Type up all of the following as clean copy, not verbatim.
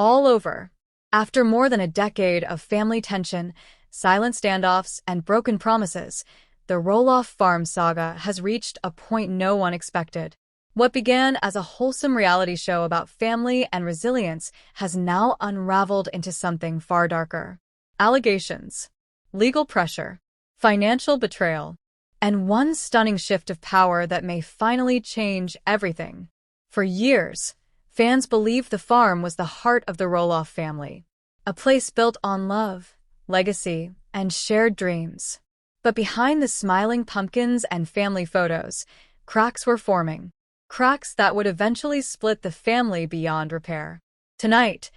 all over. After more than a decade of family tension, silent standoffs, and broken promises, the Roloff Farm saga has reached a point no one expected. What began as a wholesome reality show about family and resilience has now unraveled into something far darker. Allegations, legal pressure, financial betrayal, and one stunning shift of power that may finally change everything. For years, fans believed the farm was the heart of the Roloff family, a place built on love, legacy, and shared dreams. But behind the smiling pumpkins and family photos, cracks were forming. Cracks that would eventually split the family beyond repair. Tonight,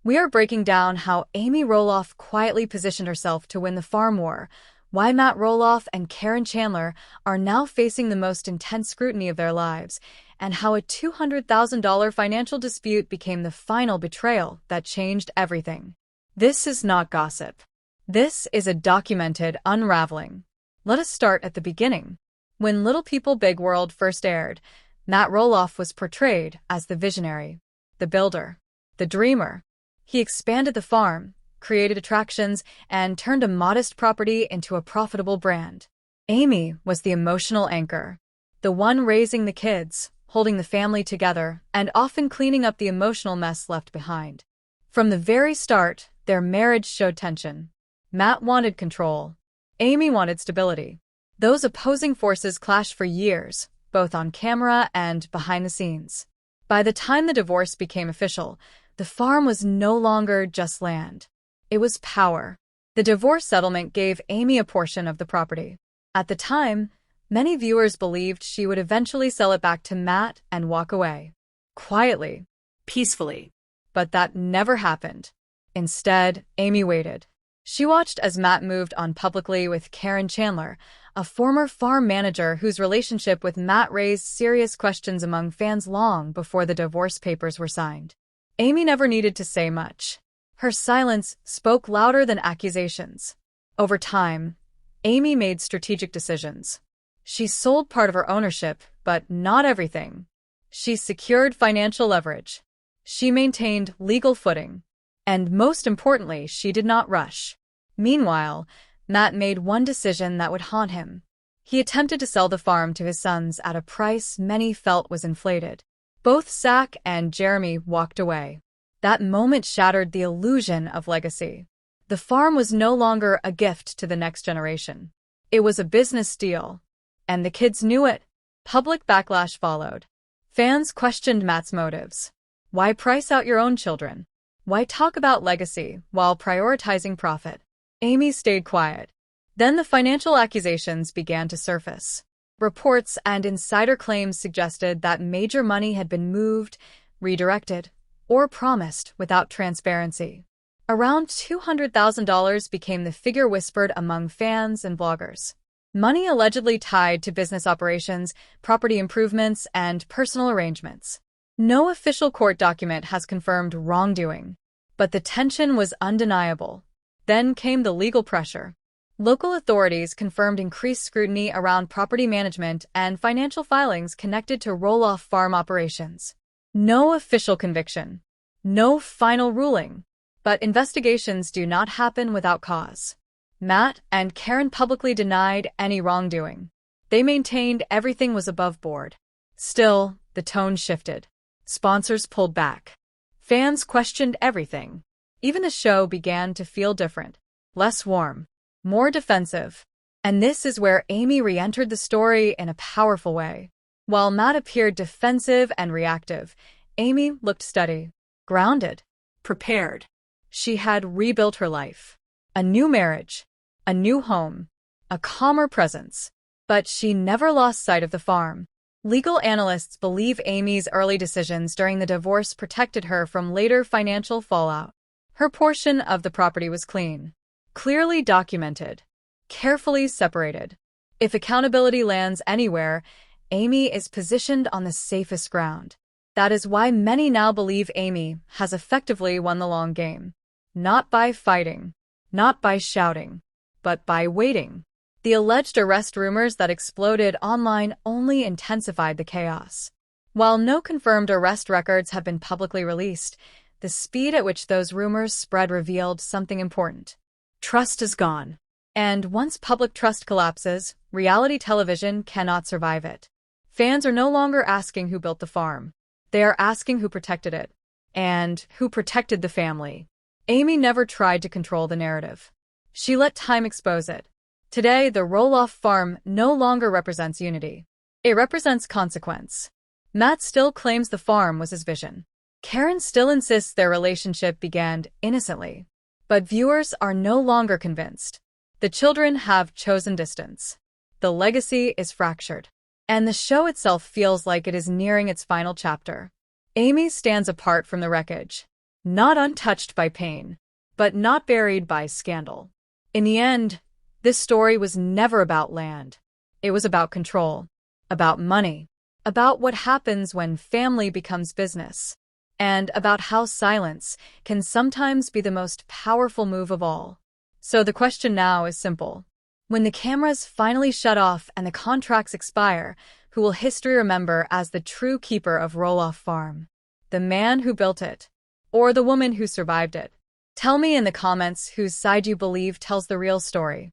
we are breaking down how Amy Roloff quietly positioned herself to win the farm war, why Matt Roloff and Caryn Chandler are now facing the most intense scrutiny of their lives, and how a $200,000 financial dispute became the final betrayal that changed everything. This is not gossip. This is a documented unraveling. Let us start at the beginning. When Little People Big World first aired, Matt Roloff was portrayed as the visionary, the builder, the dreamer. He expanded the farm, created attractions, and turned a modest property into a profitable brand. Amy was the emotional anchor, the one raising the kids, holding the family together, and often cleaning up the emotional mess left behind. From the very start, their marriage showed tension. Matt wanted control. Amy wanted stability. Those opposing forces clashed for years, both on camera and behind the scenes. By the time the divorce became official, the farm was no longer just land. It was power. The divorce settlement gave Amy a portion of the property. At the time, many viewers believed she would eventually sell it back to Matt and walk away. Quietly. Peacefully. But that never happened. Instead, Amy waited. She watched as Matt moved on publicly with Caryn Chandler, a former farm manager whose relationship with Matt raised serious questions among fans long before the divorce papers were signed. Amy never needed to say much. Her silence spoke louder than accusations. Over time, Amy made strategic decisions. She sold part of her ownership, but not everything. She secured financial leverage. She maintained legal footing. And most importantly, she did not rush. Meanwhile, Matt made one decision that would haunt him. He attempted to sell the farm to his sons at a price many felt was inflated. Both Zach and Jeremy walked away. That moment shattered the illusion of legacy. The farm was no longer a gift to the next generation. It was a business deal. And the kids knew it. Public backlash followed. Fans questioned Matt's motives. Why price out your own children? Why talk about legacy while prioritizing profit? Amy stayed quiet. Then the financial accusations began to surface. Reports and insider claims suggested that major money had been moved, redirected, or promised without transparency. Around $200,000 became the figure whispered among fans and bloggers. Money allegedly tied to business operations, property improvements, and personal arrangements. No official court document has confirmed wrongdoing, but the tension was undeniable. Then came the legal pressure. Local authorities confirmed increased scrutiny around property management and financial filings connected to Roloff farm operations. No official conviction. No final ruling. But investigations do not happen without cause. Matt and Caryn publicly denied any wrongdoing. They maintained everything was above board. Still, the tone shifted. Sponsors pulled back. Fans questioned everything. Even the show began to feel different. Less warm. More defensive. And this is where Amy re-entered the story in a powerful way. While Matt appeared defensive and reactive, Amy looked steady, grounded, prepared. She had rebuilt her life. A new marriage, a new home, a calmer presence. But she never lost sight of the farm. Legal analysts believe Amy's early decisions during the divorce protected her from later financial fallout. Her portion of the property was clean, clearly documented, carefully separated. If accountability lands anywhere, Amy is positioned on the safest ground. That is why many now believe Amy has effectively won the long game. Not by fighting, not by shouting, but by waiting. The alleged arrest rumors that exploded online only intensified the chaos. While no confirmed arrest records have been publicly released, the speed at which those rumors spread revealed something important. Trust is gone. And once public trust collapses, reality television cannot survive it. Fans are no longer asking who built the farm. They are asking who protected it. And who protected the family. Amy never tried to control the narrative. She let time expose it. Today, the Roloff farm no longer represents unity. It represents consequence. Matt still claims the farm was his vision. Caryn still insists their relationship began innocently. But viewers are no longer convinced. The children have chosen distance. The legacy is fractured. And the show itself feels like it is nearing its final chapter. Amy stands apart from the wreckage. Not untouched by pain, but not buried by scandal. In the end, this story was never about land. It was about control, about money, about what happens when family becomes business, and about how silence can sometimes be the most powerful move of all. So the question now is simple. When the cameras finally shut off and the contracts expire, who will history remember as the true keeper of Roloff Farm? The man who built it, or the woman who survived it? Tell me in the comments whose side you believe tells the real story.